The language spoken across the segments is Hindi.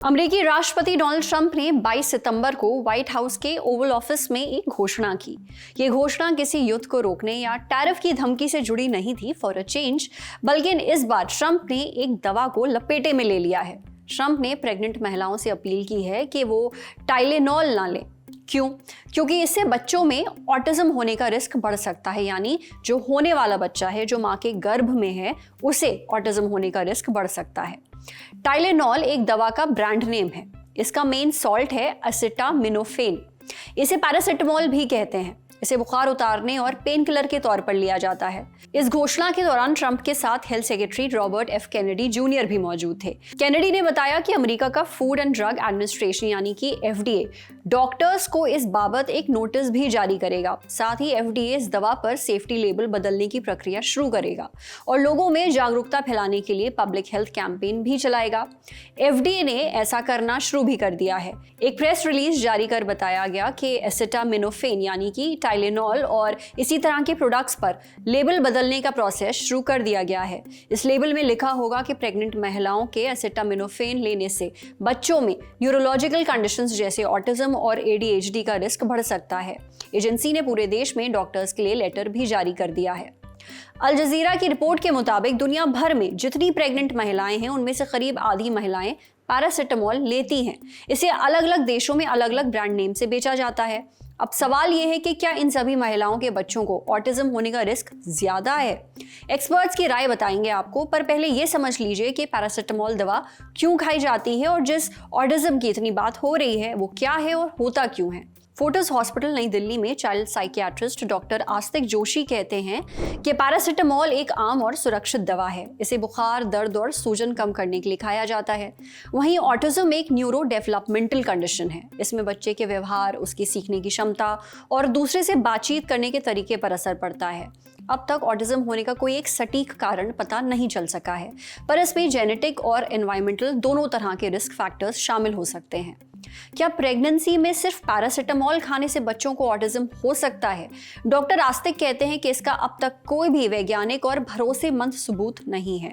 अमेरिकी राष्ट्रपति डोनाल्ड ट्रंप ने 22 सितंबर को व्हाइट हाउस के ओवल ऑफिस में एक घोषणा की। ये घोषणा किसी युद्ध को रोकने या टैरिफ की धमकी से जुड़ी नहीं थी फॉर अ चेंज, बल्कि इस बार ट्रंप ने एक दवा को लपेटे में ले लिया है। ट्रंप ने प्रेग्नेंट महिलाओं से अपील की है कि वो टाइलेनॉल ना लें। क्यों? क्योंकि इससे बच्चों में ऑटिज्म होने का रिस्क बढ़ सकता है, यानी जो होने वाला बच्चा है, जो माँ के गर्भ में है, उसे ऑटिज्म होने का रिस्क बढ़ सकता है। टाइलेनॉल एक दवा का ब्रांड नेम है। इसका मेन सॉल्ट है एसिटामिनोफेन। इसे पैरासिटामोल भी कहते हैं। इसे बुखार उतारने और पेन किलर के तौर पर लिया जाता है। इस घोषणा के दौरान ट्रंप के साथ health secretary Robert F Kennedy junior भी मौजूद थे। केनेडी ने बताया कि अमेरिका का फूड एंड ड्रग एडमिनिस्ट्रेशन यानी कि FDA डॉक्टर्स को इस बाबत एक नोटिस भी जारी करेगा। साथ ही FDA इस दवा पर सेफ्टी लेबल बदलने की प्रक्रिया शुरू करेगा और लोगों में जागरूकता फैलाने के लिए पब्लिक हेल्थ कैंपेन भी चलाएगा। FDA ने ऐसा करना शुरू भी कर दिया है। एक प्रेस रिलीज जारी कर बताया गया कि एसिटामिनोफेन यानी कि टाइलेनॉल और इसी तरह के प्रोडक्ट्स पर लेबल बदलने का प्रोसेस शुरू कर दिया गया है। इस लेबल में लिखा होगा कि प्रेग्नेंट महिलाओं के एसिटामिनोफेन लेने से बच्चों में न्यूरोलॉजिकल कंडीशंस जैसे ऑटिज्म और ADHD का रिस्क बढ़ सकता है। एजेंसी ने पूरे देश में डॉक्टर्स के लिए लेटर भी जारी कर दिया है। अल जजीरा की रिपोर्ट के मुताबिक दुनिया भर में जितनी प्रेग्नेंट महिलाएं हैं, उनमें से करीब आधी महिलाएं पैरासिटामोल लेती हैं। इसे अलग अलग देशों में अलग अलग ब्रांड नेम से बेचा जाता है। अब सवाल यह है कि क्या इन सभी महिलाओं के बच्चों को ऑटिज्म होने का रिस्क ज्यादा है? एक्सपर्ट्स की राय बताएंगे आपको, पर पहले यह समझ लीजिए कि पैरासिटामोल दवा क्यों खाई जाती है और जिस ऑटिज्म की इतनी बात हो रही है वो क्या है और होता क्यों है। फोर्टिस हॉस्पिटल नई दिल्ली में चाइल्ड साइकियाट्रिस्ट डॉक्टर आस्तिक जोशी कहते हैं कि पैरासिटामोल एक आम और सुरक्षित दवा है। इसे बुखार, दर्द और सूजन कम करने के लिए खाया जाता है। वहीं ऑटिज्म एक न्यूरो डेवलपमेंटल कंडीशन है। इसमें बच्चे के व्यवहार, उसकी सीखने की क्षमता और दूसरे से बातचीत करने के तरीके पर असर पड़ता है। अब तक ऑटिज्म होने का कोई एक सटीक कारण पता नहीं चल सका है, पर इसमें जेनेटिक और एनवायरमेंटल दोनों तरह के रिस्क फैक्टर्स शामिल हो सकते हैं। क्या प्रेगनेंसी में सिर्फ पैरासिटामोल खाने से बच्चों को ऑटिज्म हो सकता है? डॉक्टर आस्तिक कहते हैं कि इसका अब तक कोई भी वैज्ञानिक और भरोसेमंद सबूत नहीं है।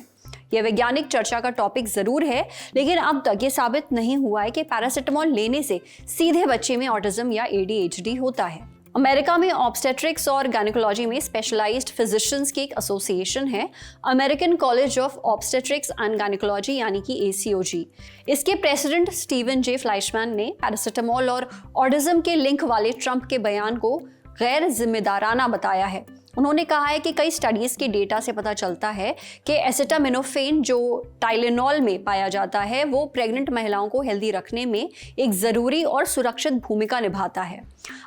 यह वैज्ञानिक चर्चा का टॉपिक जरूर है, लेकिन अब तक ये साबित नहीं हुआ है कि पैरासिटामोल लेने से सीधे बच्चे में ऑटिज्म या ADHD होता है। अमेरिका में ऑब्स्टेट्रिक्स और गायनेकोलॉजी में स्पेशलाइज्ड फिजिशियंस की एक एसोसिएशन है, American college of obstetrics and gynaecology यानी कि ACOG। इसके प्रेसिडेंट स्टीवन जे फ्लाइशमैन ने पैरासिटामोल और ऑटिज्म के लिंक वाले ट्रंप के बयान को गैर जिम्मेदाराना बताया है। उन्होंने कहा है कि कई स्टडीज के डेटा से पता चलता है कि एसिटामिनोफेन जो टाइलेनॉल में पाया जाता है वो प्रेग्नेंट महिलाओं को हेल्दी रखने में एक ज़रूरी और सुरक्षित भूमिका निभाता है।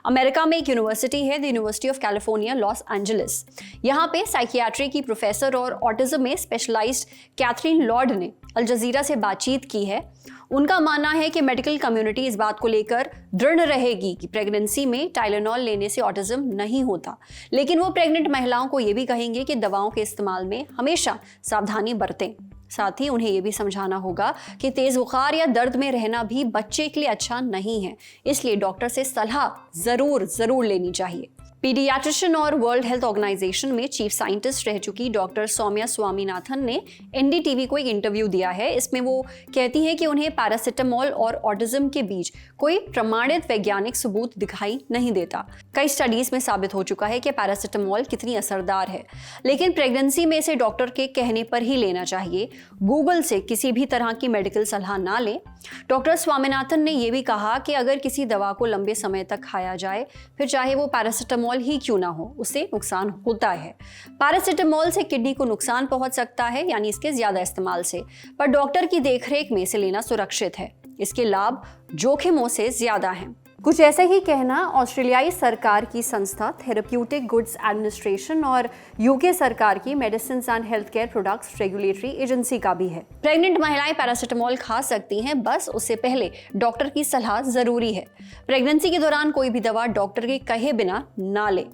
अमेरिका में एक यूनिवर्सिटी है, the university of California Los Angeles. यहाँ पे साइकियाट्री की प्रोफेसर और ऑटिज्म में स्पेशलाइज्ड कैथरीन लॉर्ड ने अल जजीरा से बातचीत की है। उनका मानना है कि मेडिकल कम्युनिटी इस बात को लेकर दृढ़ रहेगी कि प्रेगनेंसी में टाइलेनॉल लेने से ऑटिज्म नहीं होता, लेकिन वो प्रेग्नेंट महिलाओं को ये भी कहेंगे कि दवाओं के इस्तेमाल में हमेशा सावधानी बरतें। साथ ही उन्हें यह भी समझाना होगा कि तेज बुखार या दर्द में रहना भी बच्चे के लिए अच्छा नहीं है, इसलिए डॉक्टर से सलाह जरूर लेनी चाहिए। पीडियाट्रिशियन और वर्ल्ड हेल्थ ऑर्गेनाइजेशन में चीफ साइंटिस्ट रह चुकी डॉक्टर सौम्या स्वामीनाथन ने NDTV को एक इंटरव्यू दिया है। इसमें वो कहती है कि उन्हें पैरासिटामोल और ऑटिज्म के बीच कोई प्रमाणित वैज्ञानिक सबूत दिखाई नहीं देता। कई स्टडीज में साबित हो चुका है कि पैरासिटामोल कितनी असरदार है, लेकिन प्रेगनेंसी में इसे डॉक्टर के कहने पर ही लेना चाहिए। गूगल से किसी भी तरह की मेडिकल सलाह ना लें। डॉक्टर स्वामीनाथन ने यह भी कहा कि अगर किसी दवा को लंबे समय तक खाया जाए, फिर चाहे वो पैरासिटामोल ही क्यों ना हो, उससे नुकसान होता है। पैरासिटामोल से किडनी को नुकसान पहुंच सकता है, यानी इसके ज्यादा इस्तेमाल से, पर डॉक्टर की देखरेख में इसे लेना सुरक्षित है। इसके लाभ जोखिमों से ज्यादा हैं। कुछ ऐसा ही कहना ऑस्ट्रेलियाई सरकार की संस्था थेरेप्यूटिक गुड्स एडमिनिस्ट्रेशन और UK सरकार की medicine and health care products regulatory agency का भी है। प्रेग्नेंट महिलाएं पैरासिटामोल खा सकती हैं, बस उससे पहले डॉक्टर की सलाह जरूरी है। प्रेगनेंसी के दौरान कोई भी दवा डॉक्टर के कहे बिना ना लें।